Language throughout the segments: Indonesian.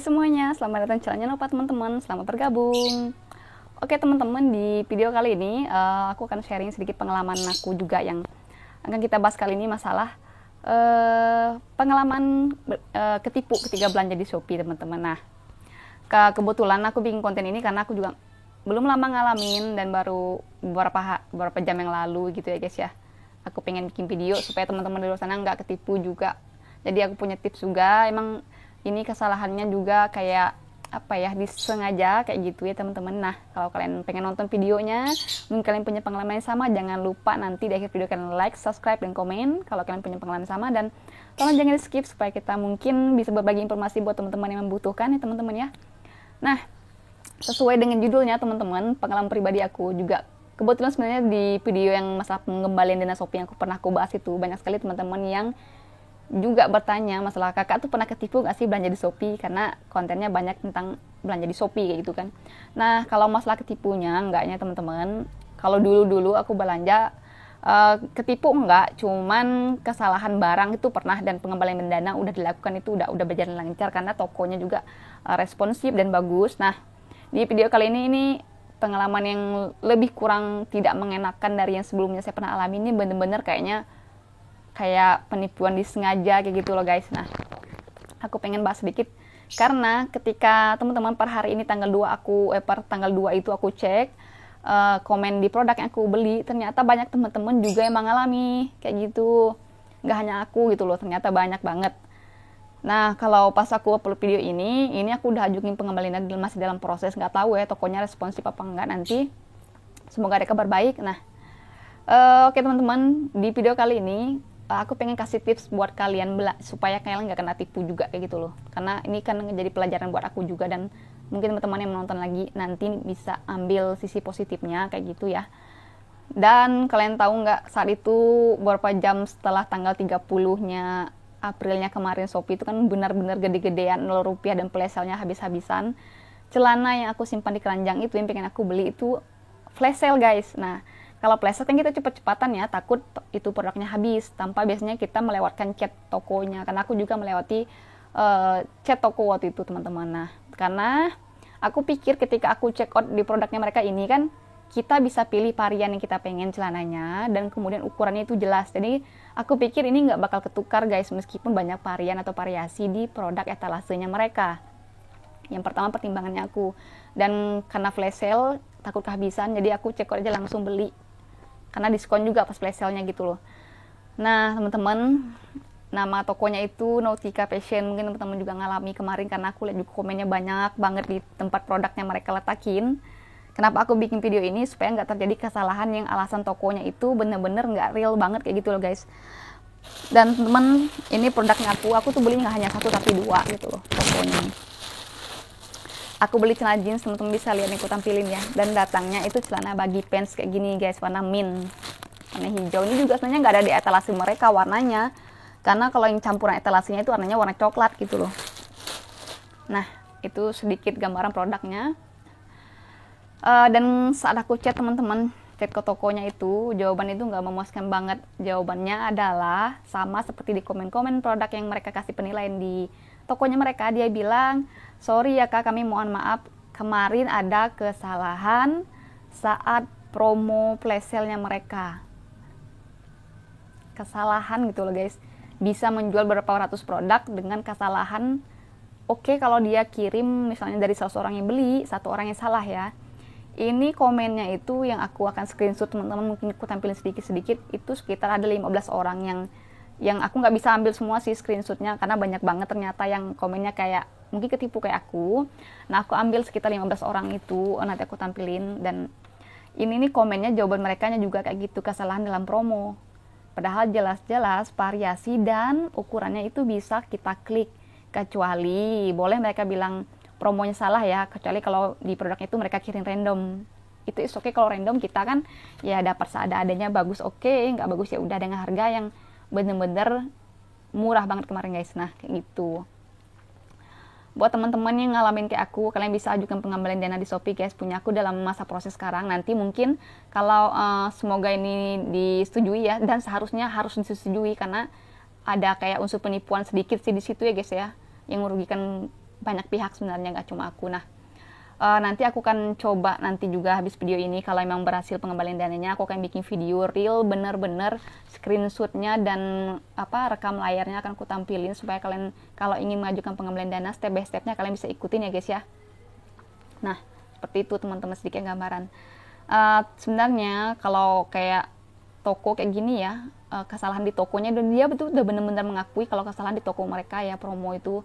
semuanya, selamat datang di channelnya Nova teman-teman, selamat bergabung. Oke teman-teman, di video kali ini aku akan sharing sedikit pengalaman aku juga yang akan kita bahas kali ini masalah pengalaman ketipu ketika belanja di Shopee teman-teman. Nah, kebetulan aku bikin konten ini karena aku juga belum lama ngalamin dan baru beberapa jam yang lalu gitu ya guys ya. Aku pengen bikin video supaya teman-teman di luar sana nggak ketipu juga. Jadi aku punya tips juga, emang ini kesalahannya juga kayak apa ya, disengaja kayak gitu ya teman-teman. Nah, kalau kalian pengen nonton videonya, mungkin kalian punya pengalaman yang sama, jangan lupa nanti di akhir video kalian like, subscribe, dan komen kalau kalian punya pengalaman sama. Dan tolong jangan di skip supaya kita mungkin bisa berbagi informasi buat teman-teman yang membutuhkan ya teman-teman ya. Nah, sesuai dengan judulnya teman-teman, pengalaman pribadi aku juga. Kebetulan sebenarnya di video yang masalah pengembalian dana Shopee yang pernah aku bahas itu, banyak sekali teman-teman yang juga bertanya masalah, kakak tuh pernah ketipu gak sih belanja di Shopee, karena kontennya banyak tentang belanja di Shopee kayak gitu kan. Nah, kalau masalah ketipunya enggaknya teman-teman, kalau dulu aku belanja ketipu enggak, cuman kesalahan barang itu pernah, dan pengembalian dana udah dilakukan, itu udah berjalan lancar karena tokonya juga responsif dan bagus. Nah, di video kali ini pengalaman yang lebih kurang tidak mengenakan dari yang sebelumnya saya pernah alami. Ini bener-bener kayak penipuan disengaja kayak gitu loh guys. Nah, aku pengen bahas sedikit karena ketika teman-teman per hari ini tanggal 2 itu aku cek komen di produk yang aku beli, ternyata banyak teman-teman juga yang mengalami kayak gitu. Nggak hanya aku gitu loh, ternyata banyak banget. Nah, kalau pas aku upload video ini aku udah ajuin pengembalian dan masih dalam proses, nggak tahu ya tokonya responsif apa enggak nanti. Semoga ada kabar baik. Nah, oke teman-teman, di video kali ini aku pengen kasih tips buat kalian supaya kalian nggak kena tipu juga kayak gitu loh. Karena ini kan jadi pelajaran buat aku juga, dan mungkin teman-teman yang menonton lagi nanti bisa ambil sisi positifnya kayak gitu ya. Dan kalian tahu nggak, saat itu beberapa jam setelah tanggal 30-nya Aprilnya kemarin, Shopee itu kan benar-benar gede-gedean Rp0 dan flash sale-nya habis-habisan. Celana yang aku simpan di keranjang itu yang pengen aku beli itu flash sale guys. Nah, kalau flash sale kan kita cepet-cepatan ya, takut itu produknya habis, tanpa biasanya kita melewatkan chat tokonya. Karena aku juga melewati chat toko waktu itu teman-teman. Nah, karena aku pikir ketika aku check out di produknya mereka ini kan, kita bisa pilih varian yang kita pengen celananya, dan kemudian ukurannya itu jelas. Jadi aku pikir ini nggak bakal ketukar guys, meskipun banyak varian atau variasi di produk etalasenya mereka. Yang pertama pertimbangannya aku, dan karena flash sale takut kehabisan, jadi aku check out aja langsung beli karena diskon juga pas flash sale-nya gitu loh. Nah teman-teman, nama tokonya itu Nautica Fashion. Mungkin teman-teman juga ngalami kemarin karena aku lihat juga komennya banyak banget di tempat produknya mereka letakin. Kenapa aku bikin video ini? Supaya nggak terjadi kesalahan yang alasan tokonya itu bener-bener nggak real banget kayak gitu loh guys. Dan teman, ini produknya aku tuh beli nggak hanya satu tapi dua gitu loh tokonya. Aku beli celana jeans, teman-teman bisa lihat nih aku tampilin ya. Dan datangnya itu celana baggy pants kayak gini guys, warna mint, warna hijau. Ini juga sebenarnya nggak ada di etalase mereka warnanya, karena kalau yang campuran etalasenya itu warnanya warna coklat gitu loh. Nah, itu sedikit gambaran produknya. Dan saat aku chat teman-teman, chat ke tokonya itu, jawaban itu nggak memuaskan banget. Jawabannya adalah sama seperti di komen-komen produk yang mereka kasih penilaian di tokonya mereka. Dia bilang, sorry ya kak, kami mohon maaf, kemarin ada kesalahan saat promo flash sale-nya mereka. Kesalahan gitu loh guys, bisa menjual berapa ratus produk dengan kesalahan. Oke, kalau dia kirim misalnya dari 100 orang yang beli, 1 orang yang salah ya. Ini komennya itu yang aku akan screenshot teman-teman, mungkin aku tampilin sedikit-sedikit, itu sekitar ada 15 orang yang aku nggak bisa ambil semua sih screenshotnya karena banyak banget ternyata yang komennya kayak mungkin ketipu kayak aku. Nah, aku ambil sekitar 15 orang itu, nanti aku tampilin. Dan ini nih komennya, jawaban mereka juga kayak gitu, kesalahan dalam promo. Padahal jelas-jelas variasi dan ukurannya itu bisa kita klik, kecuali boleh mereka bilang promonya salah ya, kecuali kalau di produknya itu mereka kirim random. Itu is oke, kalau random kita kan ya dapat seadanya, bagus oke, nggak bagus ya udah, dengan harga yang bener-bener murah banget kemarin guys. Nah kayak gitu. Buat teman-teman yang ngalamin kayak aku, kalian bisa ajukan pengembalian dana di Shopee guys. Punya aku dalam masa proses sekarang. Nanti mungkin kalau semoga ini disetujui ya, dan seharusnya harus disetujui karena ada kayak unsur penipuan sedikit sih di situ ya guys ya, yang merugikan banyak pihak sebenarnya, nggak cuma aku. Nah, nanti aku akan coba nanti juga habis video ini, kalau memang berhasil pengembalian dananya, aku akan bikin video real bener-bener screenshotnya dan rekam layarnya akan aku tampilin, supaya kalian kalau ingin mengajukan pengembalian dana step by stepnya kalian bisa ikutin ya guys ya. Nah, seperti itu teman-teman, sedikit gambaran. Sebenarnya kalau kayak toko kayak gini ya, kesalahan di tokonya, dan dia betul udah bener-bener mengakui kalau kesalahan di toko mereka ya, promo itu.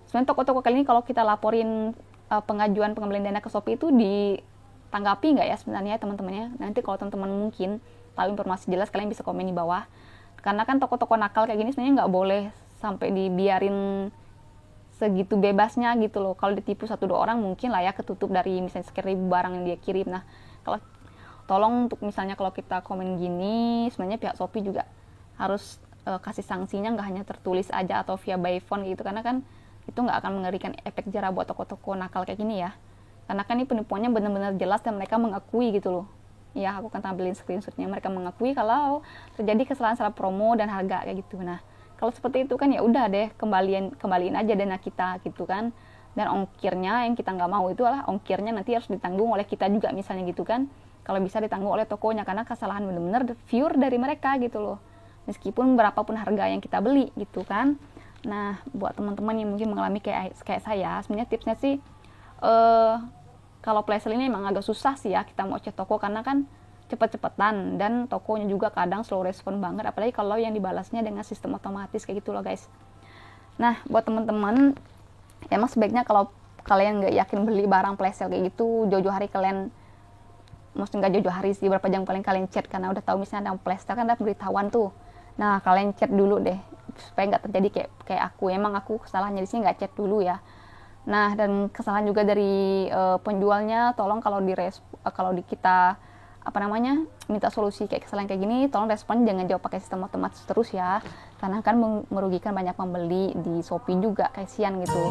Sebenarnya toko-toko kali ini kalau kita laporin pengajuan pengembalian dana ke Shopee itu ditanggapi nggak ya sebenarnya teman-temannya? Nanti kalau teman-teman mungkin tahu informasi jelas, kalian bisa komen di bawah. Karena kan toko-toko nakal kayak gini sebenarnya nggak boleh sampai dibiarin segitu bebasnya gitu loh. Kalau ditipu 1-2 orang mungkin lah ya, ketutup dari misalnya sekian ribu barang yang dia kirim. Nah, kalau tolong untuk misalnya kalau kita komen gini, sebenarnya pihak Shopee juga harus kasih sanksinya, nggak hanya tertulis aja atau via by phone gitu, karena kan itu nggak akan mengerikan efek jerah buat toko-toko nakal kayak gini ya. Karena kan ini penipuannya benar-benar jelas dan mereka mengakui gitu loh. Ya, aku akan tampilin screenshotnya, mereka mengakui kalau terjadi kesalahan salah promo dan harga kayak gitu. Nah, kalau seperti itu kan ya udah deh, kembaliin aja dana kita gitu kan. Dan ongkirnya yang kita nggak mau itu adalah ongkirnya nanti harus ditanggung oleh kita juga misalnya gitu kan. Kalau bisa ditanggung oleh tokonya, karena kesalahan benar-benar pure dari mereka gitu loh. Meskipun berapapun harga yang kita beli gitu kan. Nah, buat teman-teman yang mungkin mengalami kayak saya, sebenarnya tipsnya sih kalau flash sale ini emang agak susah sih ya kita mau cek toko, karena kan cepet-cepetan dan tokonya juga kadang slow respon banget, apalagi kalau yang dibalasnya dengan sistem otomatis kayak gitu loh guys. Nah, buat teman-teman emang sebaiknya kalau kalian nggak yakin beli barang flash sale kayak gitu, jauh-jauh hari kalian, maksudnya nggak jauh-jauh hari sih, berapa jam paling kalian chat, karena udah tahu misalnya ada flash sale kan ada pemberitahuan tuh. Nah, kalian chat dulu deh supaya nggak terjadi kayak aku. Emang aku kesalahannya di sini nggak chat dulu ya. Nah, dan kesalahan juga dari penjualnya, tolong kalau kita minta solusi kayak kesalahan kayak gini, tolong respon jangan jawab pakai sistem otomatis terus ya, karena kan merugikan banyak pembeli di Shopee juga, kasihan gitu.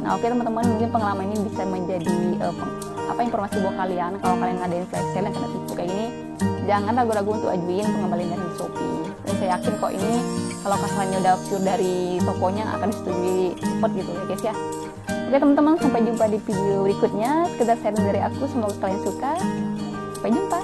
Nah, oke teman-teman, mungkin pengalaman ini bisa menjadi informasi buat kalian. Kalau kalian ngadain flash sale yang kena tipu kayak gini, jangan ragu-ragu untuk ajuin pengembalian dari Shopee. Dan saya yakin kok ini kalau kesalahannya udah pure dari tokonya akan disetujui cepet gitu ya guys ya. Oke teman-teman, sampai jumpa di video berikutnya. Sekedar sharing dari aku, semoga kalian suka. Sampai jumpa.